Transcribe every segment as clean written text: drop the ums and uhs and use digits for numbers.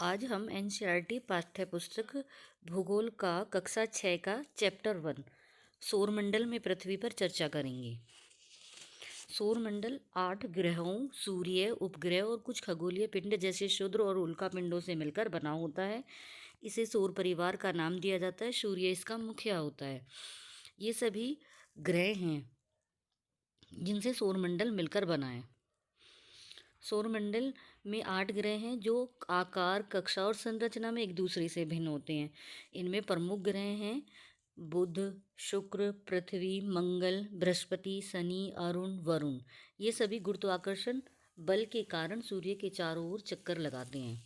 आज हम एनसीईआरटी पाठ्य पुस्तक भूगोल का कक्षा 6 का चैप्टर 1 सौरमंडल में पृथ्वी पर चर्चा करेंगे। सौरमंडल 8 ग्रहों, सूर्य, उपग्रह और कुछ खगोलीय पिंड जैसे क्षुद्र और उल्का पिंडों से मिलकर बना होता है। इसे सौर परिवार का नाम दिया जाता है। सूर्य इसका मुखिया होता है। ये सभी ग्रह हैं जिनसे सौरमंडल मिलकर बना है। सौरमंडल में 8 ग्रह हैं जो आकार, कक्षा और संरचना में एक दूसरे से भिन्न होते हैं। इनमें प्रमुख ग्रह हैं बुध, शुक्र, पृथ्वी, मंगल, बृहस्पति, शनि, अरुण, वरुण। ये सभी गुरुत्वाकर्षण बल के कारण सूर्य के चारों ओर चक्कर लगाते हैं।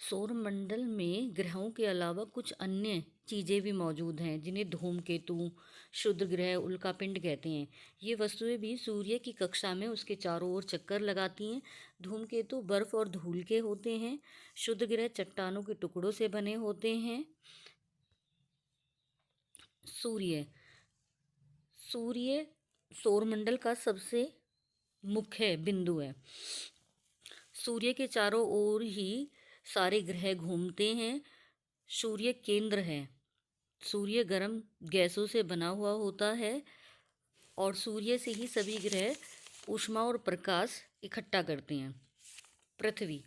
सौरमंडल में ग्रहों के अलावा कुछ अन्य चीज़ें भी मौजूद हैं जिन्हें धूमकेतु, क्षुद्र ग्रह, उल्कापिंड कहते हैं। ये वस्तुएं भी सूर्य की कक्षा में उसके चारों ओर चक्कर लगाती हैं। धूमकेतु बर्फ और धूल के होते हैं। क्षुद्र ग्रह चट्टानों के टुकड़ों से बने होते हैं। सूर्य सूर्य सौरमंडल का सबसे मुख्य बिंदु है। सूर्य के चारों ओर ही सारे ग्रह घूमते हैं। सूर्य केंद्र है। सूर्य गर्म गैसों से बना हुआ होता है और सूर्य से ही सभी ग्रह ऊष्मा और प्रकाश इकट्ठा करते हैं। पृथ्वी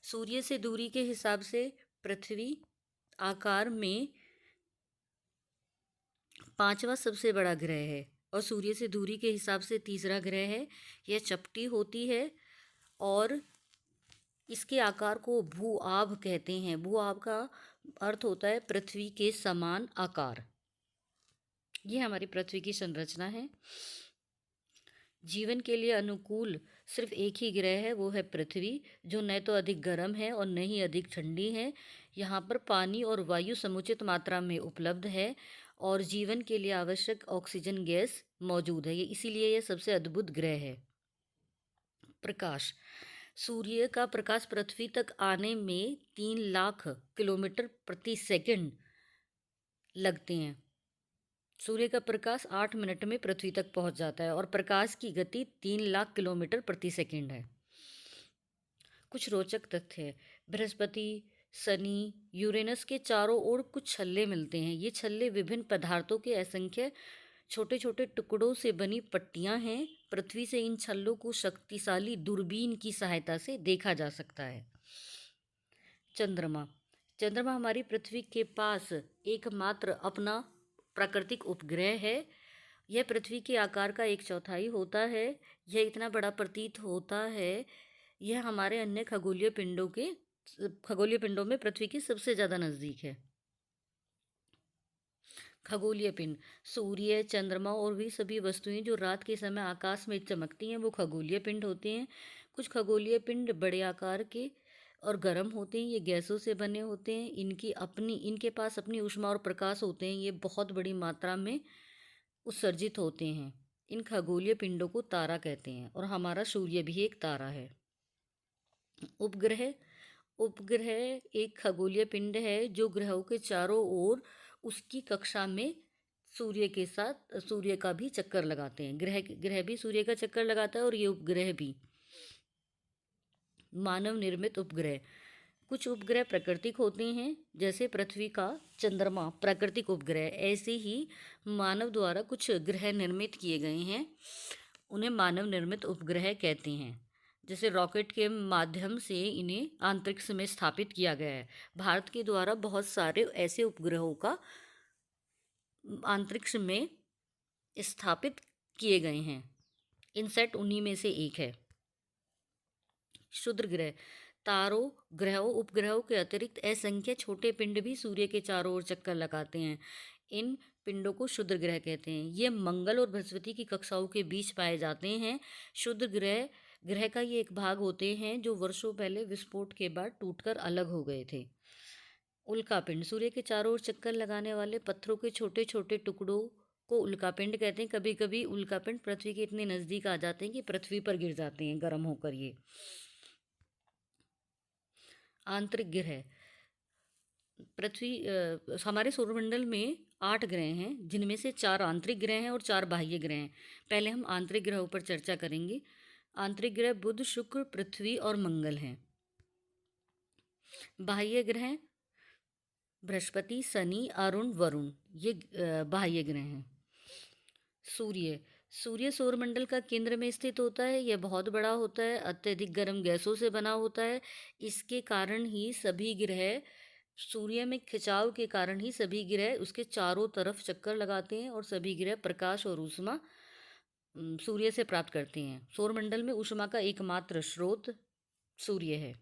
सूर्य से दूरी के हिसाब से पृथ्वी आकार में 5वां सबसे बड़ा ग्रह है और सूर्य से दूरी के हिसाब से तीसरा ग्रह है। यह चपटी होती है और इसके आकार को भू आभ कहते हैं। भू आभ का अर्थ होता है पृथ्वी के समान आकार। ये हमारी पृथ्वी की संरचना है। जीवन के लिए अनुकूल सिर्फ एक ही ग्रह है, वो है पृथ्वी, जो न तो अधिक गर्म है और न ही अधिक ठंडी है। यहाँ पर पानी और वायु समुचित मात्रा में उपलब्ध है और जीवन के लिए आवश्यक ऑक्सीजन गैस मौजूद है। ये इसीलिए यह सबसे अद्भुत ग्रह है। प्रकाश सूर्य का प्रकाश पृथ्वी तक आने में 3 लाख किलोमीटर प्रति सेकंड लगते हैं। सूर्य का प्रकाश 8 मिनट में पृथ्वी तक पहुंच जाता है और प्रकाश की गति 3 लाख किलोमीटर प्रति सेकंड है। कुछ रोचक तथ्य है। बृहस्पति, शनि, यूरेनस के चारों ओर कुछ छल्ले मिलते हैं। ये छल्ले विभिन्न पदार्थों के असंख्य छोटे छोटे टुकड़ों से बनी पट्टियां हैं। पृथ्वी से इन छल्लों को शक्तिशाली दूरबीन की सहायता से देखा जा सकता है। चंद्रमा चंद्रमा हमारी पृथ्वी के पास एकमात्र अपना प्राकृतिक उपग्रह है। यह पृथ्वी के आकार का 1/4 होता है। यह इतना बड़ा प्रतीत होता है। यह हमारे अन्य खगोलीय पिंडों में पृथ्वी के सबसे ज़्यादा नज़दीक है। खगोलीय पिंड सूर्य, चंद्रमा और भी सभी वस्तुएं जो रात के समय आकाश में चमकती हैं वो खगोलीय पिंड होते हैं। कुछ खगोलीय पिंड बड़े आकार के और गर्म होते हैं। ये गैसों से बने होते हैं। इनके पास अपनी ऊष्मा और प्रकाश होते हैं। ये बहुत बड़ी मात्रा में उत्सर्जित होते हैं। इन खगोलीय पिंडों को तारा कहते हैं और हमारा सूर्य भी एक तारा है। उपग्रह उपग्रह एक खगोलीय पिंड है जो ग्रहों के चारों ओर उसकी कक्षा में सूर्य का भी चक्कर लगाते हैं। ग्रह भी सूर्य का चक्कर लगाता है और ये उपग्रह भी। मानव निर्मित उपग्रह कुछ उपग्रह प्राकृतिक होते हैं, जैसे पृथ्वी का चंद्रमा प्राकृतिक उपग्रह। ऐसे ही मानव द्वारा कुछ ग्रह निर्मित किए गए हैं, उन्हें मानव निर्मित उपग्रह कहते हैं। जैसे रॉकेट के माध्यम से इन्हें अंतरिक्ष में स्थापित किया गया है। भारत के द्वारा बहुत सारे ऐसे उपग्रहों का अंतरिक्ष में स्थापित किए गए हैं। इनसेट उन्हीं में से एक है। क्षुद्र ग्रह तारों, ग्रहों, उपग्रहों के अतिरिक्त असंख्य छोटे पिंड भी सूर्य के चारों ओर चक्कर लगाते हैं। इन पिंडों को क्षुद्र ग्रह कहते हैं। ये मंगल और बृहस्पति की कक्षाओं के बीच पाए जाते हैं। क्षुद्र ग्रह का ये एक भाग होते हैं जो वर्षों पहले विस्फोट के बाद टूटकर अलग हो गए थे। उल्कापिंड सूर्य के चारों ओर चक्कर लगाने वाले पत्थरों के छोटे छोटे टुकड़ों को उल्कापिंड कहते हैं। कभी कभी उल्कापिंड पृथ्वी के इतने नज़दीक आ जाते हैं कि पृथ्वी पर गिर जाते हैं गर्म होकर। ये आंतरिक ग्रह हमारे सौरमंडल में 8 ग्रह हैं, जिनमें से 4 आंतरिक ग्रह हैं और 4 बाह्य ग्रह हैं। पहले हम आंतरिक ग्रहों पर चर्चा करेंगे। आंतरिक ग्रह बुध, शुक्र, पृथ्वी और मंगल हैं। बाह्य ग्रह बृहस्पति, शनि, अरुण, वरुण, ये बाह्य ग्रह हैं। सूर्य सूर्य सौरमंडल का केंद्र में स्थित होता है। यह बहुत बड़ा होता है, अत्यधिक गर्म गैसों से बना होता है। इसके कारण ही सभी ग्रह सूर्य में खिंचाव के कारण ही सभी ग्रह उसके चारों तरफ चक्कर लगाते हैं और सभी ग्रह प्रकाश और ऊष्मा सूर्य से प्राप्त करते हैं। सौरमंडल में ऊष्मा का एकमात्र स्रोत सूर्य है।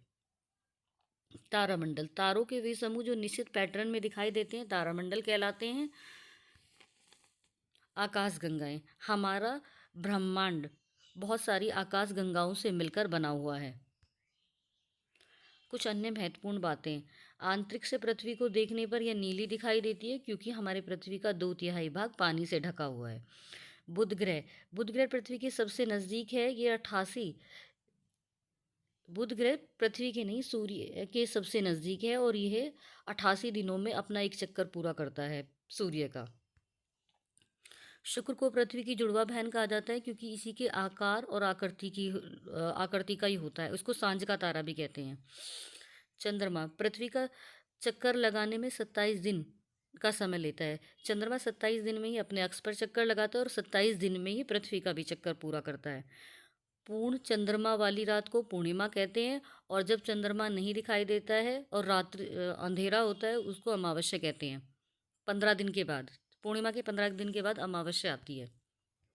तारामंडल तारों के वे समूह जो निश्चित पैटर्न में दिखाई देते हैं तारामंडल कहलाते हैं। आकाश गंगाएं हमारा ब्रह्मांड बहुत सारी आकाश गंगाओं से मिलकर बना हुआ है। कुछ अन्य महत्वपूर्ण बातें। आंतरिक से पृथ्वी को देखने पर यह नीली दिखाई देती है क्योंकि हमारे पृथ्वी का 2/3 भाग पानी से ढका हुआ है। बुध ग्रह पृथ्वी के सबसे नज़दीक है। ये 88 बुध ग्रह पृथ्वी के नहीं सूर्य के सबसे नज़दीक है और यह 88 दिनों में अपना एक चक्कर पूरा करता है सूर्य का। शुक्र को पृथ्वी की जुड़वा बहन कहा जाता है क्योंकि इसी के आकार और आकृति का ही होता है। उसको सांझ का तारा भी कहते हैं। चंद्रमा पृथ्वी का चक्कर लगाने में 27 दिन का समय लेता है। चंद्रमा 27 दिन में ही अपने अक्ष पर चक्कर लगाता है और 27 दिन में ही पृथ्वी का भी चक्कर पूरा करता है। पूर्ण चंद्रमा वाली रात को पूर्णिमा कहते हैं और जब चंद्रमा नहीं दिखाई देता है और रात्रि अंधेरा होता है उसको अमावस्या कहते हैं। 15 दिन के बाद पूर्णिमा के 15 दिन के बाद अमावस्या आती है।